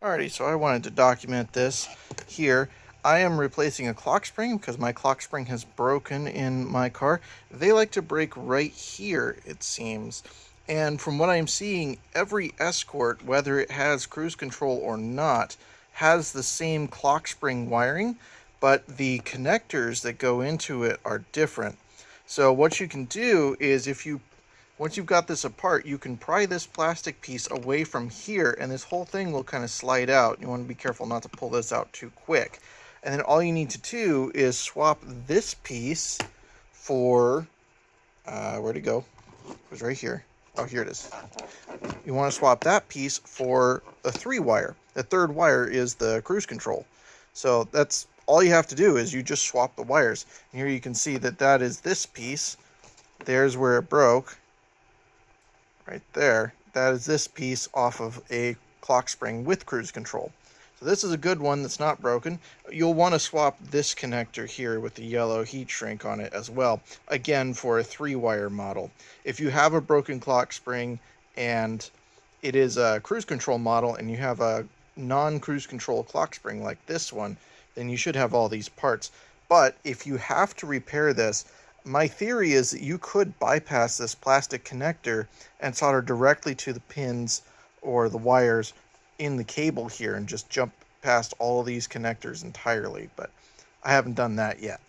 Alrighty, so I wanted to document this here. I am replacing a clock spring because my clock spring has broken in my car. They like to break right here, it seems. And from what I'm seeing, every Escort, whether it has cruise control or not, has the same clock spring wiring, but the connectors that go into it are different. So what you can do is once you've got this apart, you can pry this plastic piece away from here, and this whole thing will kind of slide out. You want to be careful not to pull this out too quick. And then all you need to do is swap this piece for, where'd it go? It was right here. Oh, here it is. You want to swap that piece for a 3-wire. The third wire is the cruise control. So that's all you have to do is you just swap the wires. And here you can see that is this piece. There's where it broke. Right there, that is this piece off of a clock spring with cruise control. So this is a good one that's not broken. You'll want to swap this connector here with the yellow heat shrink on it as well, again for a 3-wire model. If you have a broken clock spring and it is a cruise control model and you have a non-cruise control clock spring like this one, then you should have all these parts. But if you have to repair this, my theory is that you could bypass this plastic connector and solder directly to the pins or the wires in the cable here and just jump past all of these connectors entirely, but I haven't done that yet.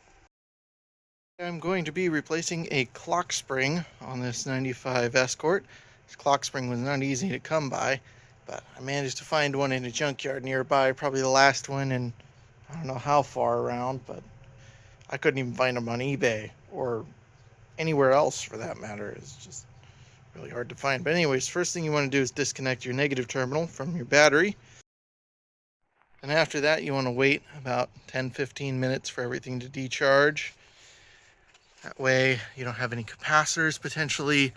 I'm going to be replacing a clock spring on this 95 Escort. This clock spring was not easy to come by, but I managed to find one in a junkyard nearby, probably the last one, and I don't know how far around, but I couldn't even find them on eBay or anywhere else for that matter. It's just really hard to find. But anyways, first thing you want to do is disconnect your negative terminal from your battery. And after that, you want to wait about 10-15 minutes for everything to decharge. That way you don't have any capacitors potentially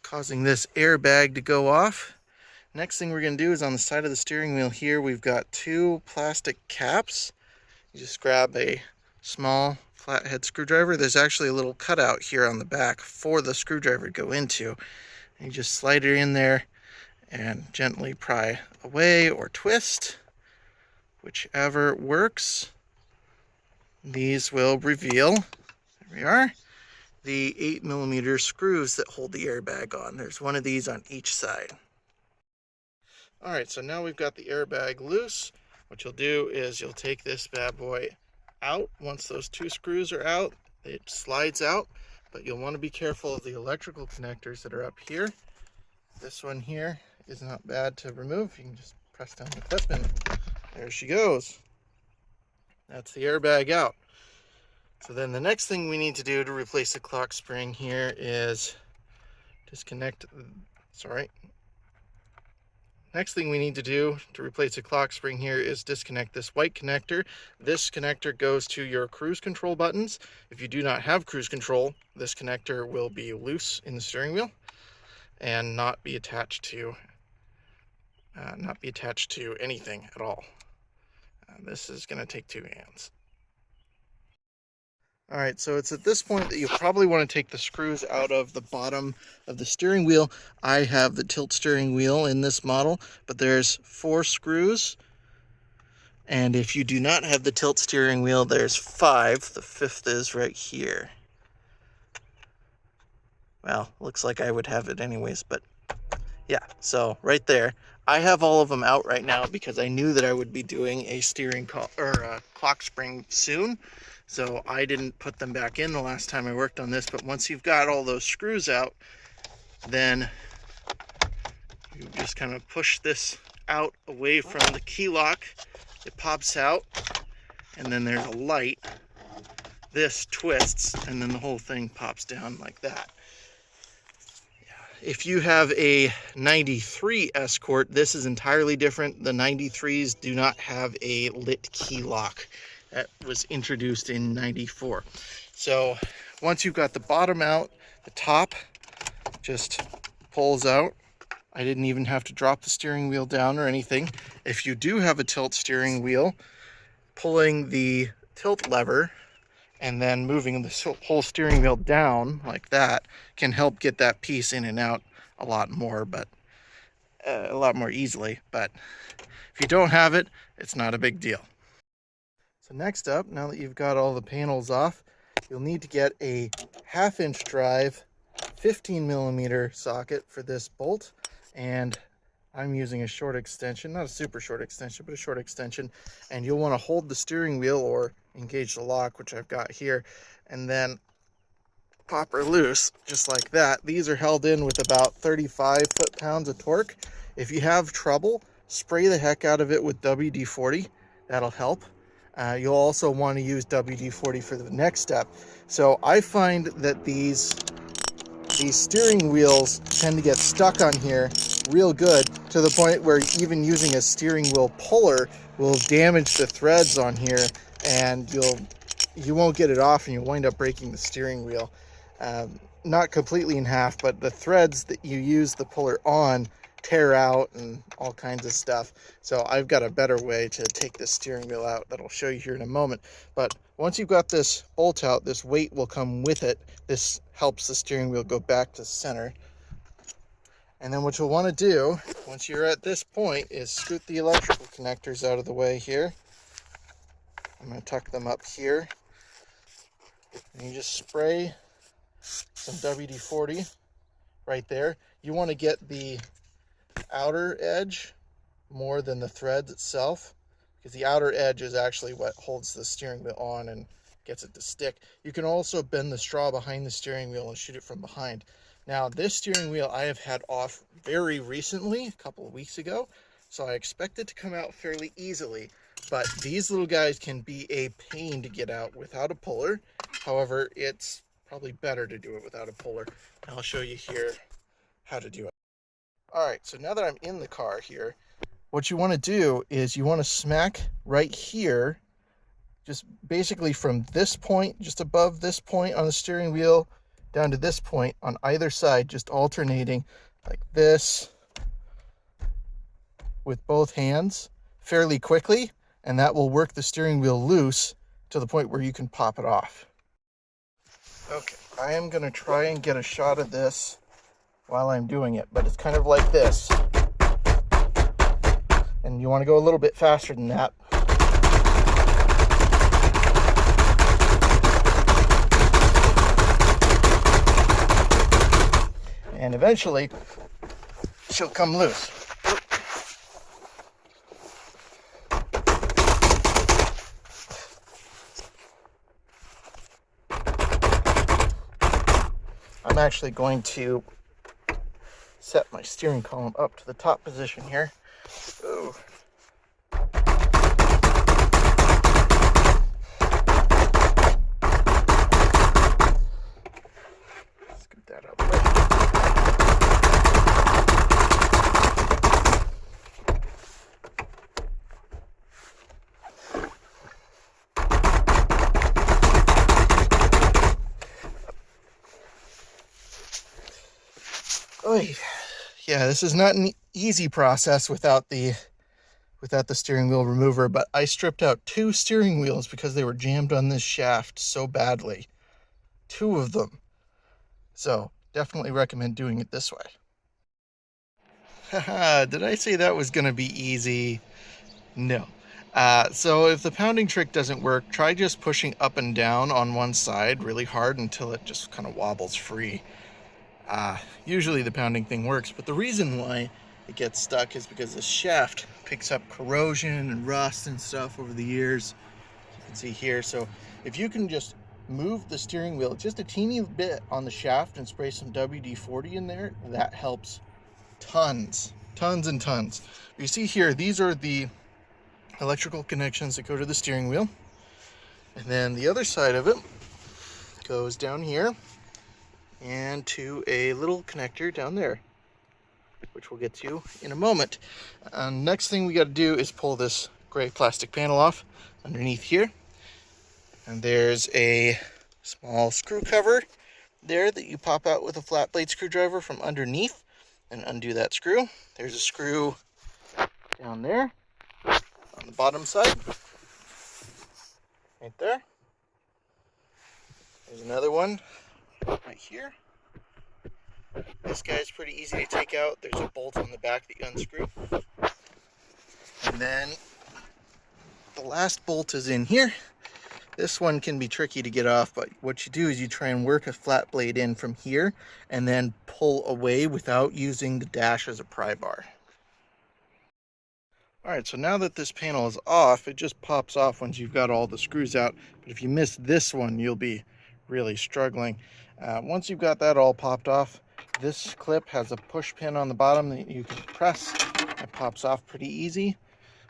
causing this airbag to go off. Next thing we're going to do is on the side of the steering wheel here, we've got 2 plastic caps. You just grab a small flathead screwdriver. There's actually a little cutout here on the back for the screwdriver to go into. And you just slide it in there and gently pry away or twist, whichever works. These will reveal, there we are, the 8mm screws that hold the airbag on. There's one of these on each side. Alright, so now we've got the airbag loose. What you'll do is you'll take this bad boy out. Once those 2 screws are out, it slides out, but you'll want to be careful of the electrical connectors that are up here. This one here is not bad to remove. You can just press down the clip and there she goes. That's the airbag out. So then the next thing we need to do to replace the clock spring here is disconnect, Next thing we need to do to replace the clock spring here is disconnect this white connector. This connector goes to your cruise control buttons. If you do not have cruise control, this connector will be loose in the steering wheel and not be attached to anything at all. This is going to take 2 hands. Alright, so it's at this point that you probably want to take the screws out of the bottom of the steering wheel. I have the tilt steering wheel in this model, but there's 4 screws. And if you do not have the tilt steering wheel, there's 5. The 5th is right here. Well, looks like I would have it anyways, but yeah, so right there. I have all of them out right now because I knew that I would be doing a clock spring soon. So I didn't put them back in the last time I worked on this, but once you've got all those screws out, then you just kind of push this out away from the key lock. It pops out, and then there's a light. This twists, and then the whole thing pops down like that. If you have a 93 Escort, this is entirely different. The 93s do not have a lit key lock. That was introduced in 94. So once you've got the bottom out, the top just pulls out. I didn't even have to drop the steering wheel down or anything. If you do have a tilt steering wheel, pulling the tilt lever and then moving the whole steering wheel down like that can help get that piece in and out a lot more. But a lot more easily, but if you don't have it, it's not a big deal. So next up, now that you've got all the panels off, you'll need to get a 1/2-inch drive 15mm socket for this bolt, and I'm using a short extension, not a super short extension, but a short extension. And you'll want to hold the steering wheel or engage the lock, which I've got here, and then pop her loose just like that. These are held in with about 35 foot-pounds of torque. If you have trouble, spray the heck out of it with WD-40. That'll help. You'll also want to use WD-40 for the next step. So I find that these steering wheels tend to get stuck on here real good, to the point where even using a steering wheel puller will damage the threads on here, and you won't get it off, and you'll wind up breaking the steering wheel. Not completely in half, but the threads that you use the puller on tear out and all kinds of stuff. So I've got a better way to take this steering wheel out that I'll show you here in a moment. But once you've got this bolt out, this weight will come with it. This helps the steering wheel go back to center. And then what you'll want to do once you're at this point is scoot the electrical connectors out of the way here. I'm going to tuck them up here. And you just spray some WD-40 right there. You want to get the outer edge more than the threads itself, because the outer edge is actually what holds the steering wheel on and gets it to stick. You can also bend the straw behind the steering wheel and shoot it from behind. Now, this steering wheel I have had off very recently, a couple of weeks ago, so I expect it to come out fairly easily, but these little guys can be a pain to get out without a puller. However, it's probably better to do it without a puller. I'll show you here how to do it. All right, so now that I'm in the car here, what you want to do is you want to smack right here, just basically from this point, just above this point on the steering wheel, down to this point on either side, just alternating like this with both hands fairly quickly, and that will work the steering wheel loose to the point where you can pop it off. Okay, I am going to try and get a shot of this while I'm doing it, but it's kind of like this. And you want to go a little bit faster than that. And eventually, she'll come loose. I'm actually going to set my steering column up to the top position here. Ooh. Scoot that out of the way. Oy. Yeah, this is not an easy process without the steering wheel remover, but I stripped out 2 steering wheels because they were jammed on this shaft so badly. 2 of them. So definitely recommend doing it this way. Haha, did I say that was going to be easy? No. So if the pounding trick doesn't work, try just pushing up and down on one side really hard until it just kind of wobbles free. Usually the pounding thing works, but the reason why it gets stuck is because the shaft picks up corrosion and rust and stuff over the years. You can see here. So if you can just move the steering wheel just a teeny bit on the shaft and spray some WD-40 in there, that helps tons and tons. You see here, these are the electrical connections that go to the steering wheel, and then the other side of it goes down here and to a little connector down there, which we'll get to in a moment. Next thing we got to do is pull this gray plastic panel off underneath here, and there's a small screw cover there that you pop out with a flat blade screwdriver from underneath and undo that screw. There's a screw down there on the bottom side, right there. There's another one right here. This guy's pretty easy to take out. There's a bolt on the back that you unscrew. And then the last bolt is in here. This one can be tricky to get off, but what you do is you try and work a flat blade in from here and then pull away without using the dash as a pry bar. Alright, so now that this panel is off, it just pops off once you've got all the screws out. But if you miss this one, you'll be really struggling. Once you've got that all popped off, this clip has a push pin on the bottom that you can press. It pops off pretty easy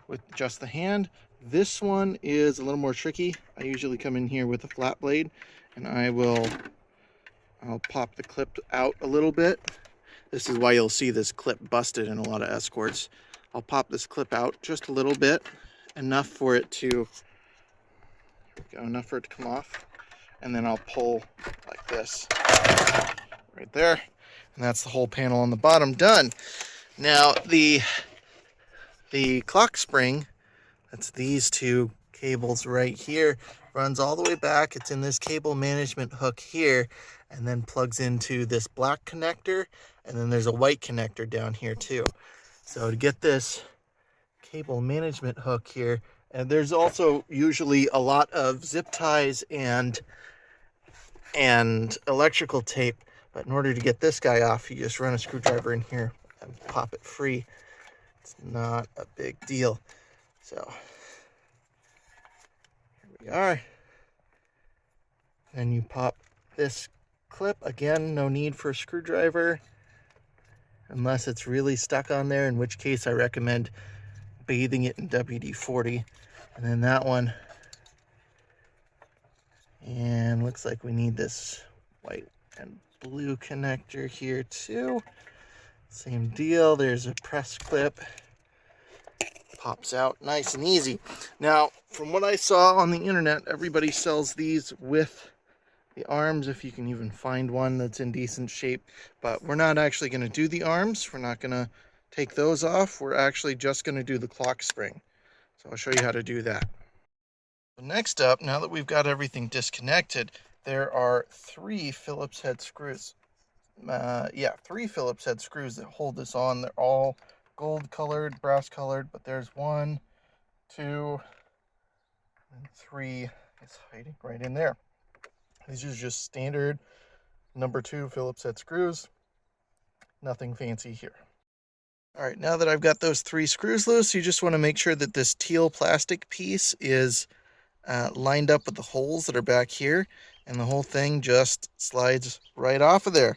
with just the hand. This one is a little more tricky. I usually come in here with a flat blade and I'll pop the clip out a little bit. This is why you'll see this clip busted in a lot of Escorts. I'll pop this clip out just a little bit, enough for it to come off, and then I'll pull like this right there, and that's the whole panel on the bottom done. Now the clock spring, that's these two cables right here, runs all the way back. It's in this cable management hook here, and then plugs into this black connector, and then there's a white connector down here too. So to get this cable management hook here, and there's also usually a lot of zip ties and electrical tape, but in order to get this guy off, you just run a screwdriver in here and pop it free. It's not a big deal. So here we are. Then you pop this clip. Again, no need for a screwdriver unless it's really stuck on there, in which case I recommend bathing it in WD-40. And then that one. And looks like we need this white and blue connector here too. Same deal. There's a press clip. Pops out nice and easy. Now, from what I saw on the internet, everybody sells these with the arms, if you can even find one that's in decent shape. But we're not actually going to do the arms. We're not going to take those off. We're actually just going to do the clock spring. So I'll show you how to do that. Next up, now that we've got everything disconnected, there are three Phillips head screws. Three Phillips head screws that hold this on. They're all gold colored, brass colored, but there's 1, 2, and 3 is hiding right in there. These are just standard number 2 Phillips head screws. Nothing fancy here. All right, now that I've got those 3 screws loose, you just want to make sure that this teal plastic piece is lined up with the holes that are back here, and the whole thing just slides right off of there.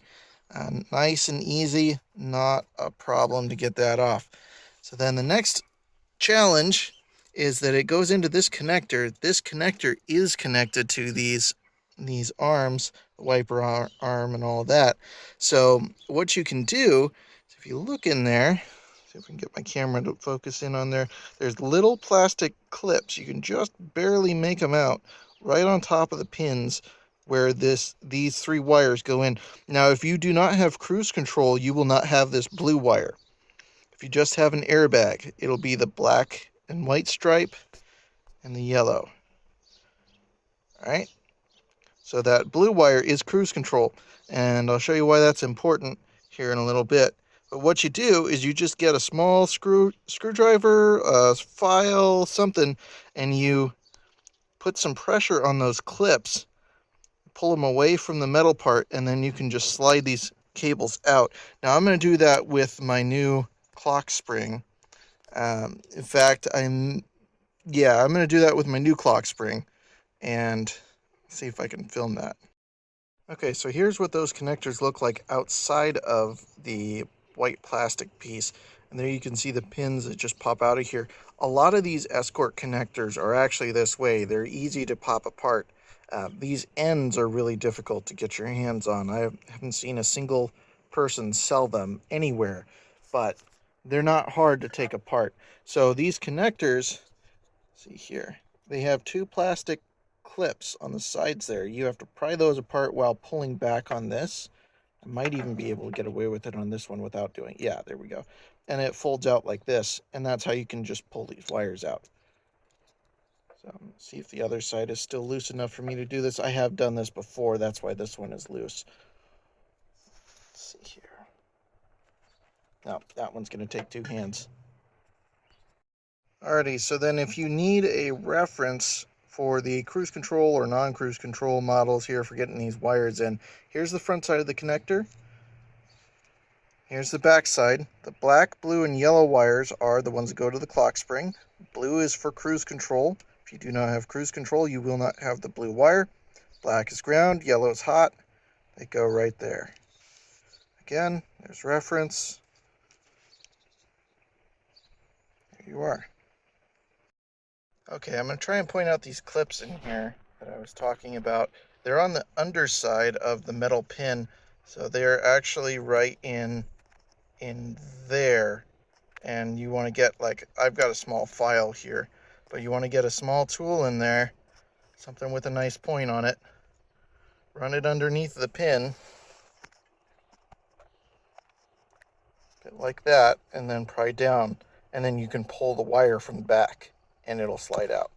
Nice and easy, not a problem to get that off. So then the next challenge is that it goes into this connector. This connector is connected to these arms, the wiper arm and all that. So what you can do is, if you look in there, see if we can get my camera to focus in on there, there's little plastic clips. You can just barely make them out right on top of the pins where these 3 wires go in. Now, if you do not have cruise control, you will not have this blue wire. If you just have an airbag, it'll be the black and white stripe and the yellow. All right. So that blue wire is cruise control, and I'll show you why that's important here in a little bit. But what you do is you just get a small screwdriver, a file, something, and you put some pressure on those clips, pull them away from the metal part, and then you can just slide these cables out. Now I'm going to do that with my new clock spring. In fact, I'm going to do that with my new clock spring, and see if I can film that. Okay, so here's what those connectors look like outside of the white plastic piece, and there you can see the pins that just pop out of here. A lot of these Escort connectors are actually this way. They're easy to pop apart. These ends are really difficult to get your hands on. I haven't seen a single person sell them anywhere, but they're not hard to take apart. So these connectors, see here, they have 2 plastic clips on the sides there. You have to pry those apart while pulling back on this. I might even be able to get away with it on this one without doing, yeah, there we go. And it folds out like this, and that's how you can just pull these wires out. So see if the other side is still loose enough for me to do this. I have done this before, that's why this one is loose. Let's see here. No, that one's going to take 2 hands. Alrighty, so then if you need a reference for the cruise control or non-cruise control models here for getting these wires in, here's the front side of the connector. Here's the back side. The black, blue, and yellow wires are the ones that go to the clock spring. Blue is for cruise control. If you do not have cruise control, you will not have the blue wire. Black is ground, yellow is hot. They go right there. Again, there's reference. There you are. Okay, I'm going to try and point out these clips in here that I was talking about. They're on the underside of the metal pin, so they're actually right in there. And you want to get, like, I've got a small file here, but you want to get a small tool in there, something with a nice point on it, run it underneath the pin, like that, and then pry down, and then you can pull the wire from the back and it'll slide out.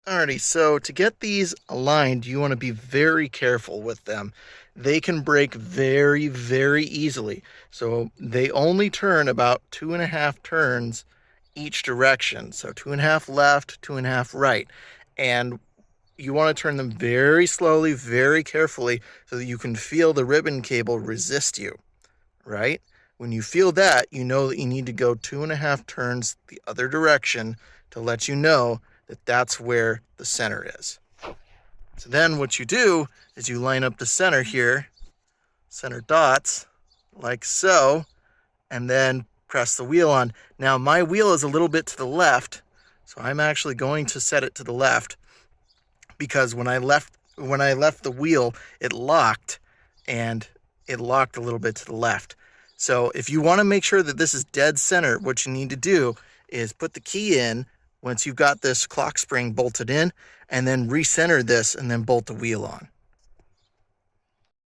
Alrighty, so to get these aligned, you want to be very careful with them. They can break very, very easily. So they only turn about 2.5 turns each direction. So 2.5 left, 2.5 right. And you want to turn them very slowly, very carefully, so that you can feel the ribbon cable resist you, right? When you feel that, you know that you need to go 2.5 turns the other direction to let you know that that's where the center is. So then what you do is you line up the center here, center dots, like so, and then press the wheel on. Now my wheel is a little bit to the left, so I'm actually going to set it to the left, because when I left the wheel, it locked, and it locked a little bit to the left. So if you want to make sure that this is dead center, what you need to do is put the key in once you've got this clock spring bolted in, and then recenter this and then bolt the wheel on.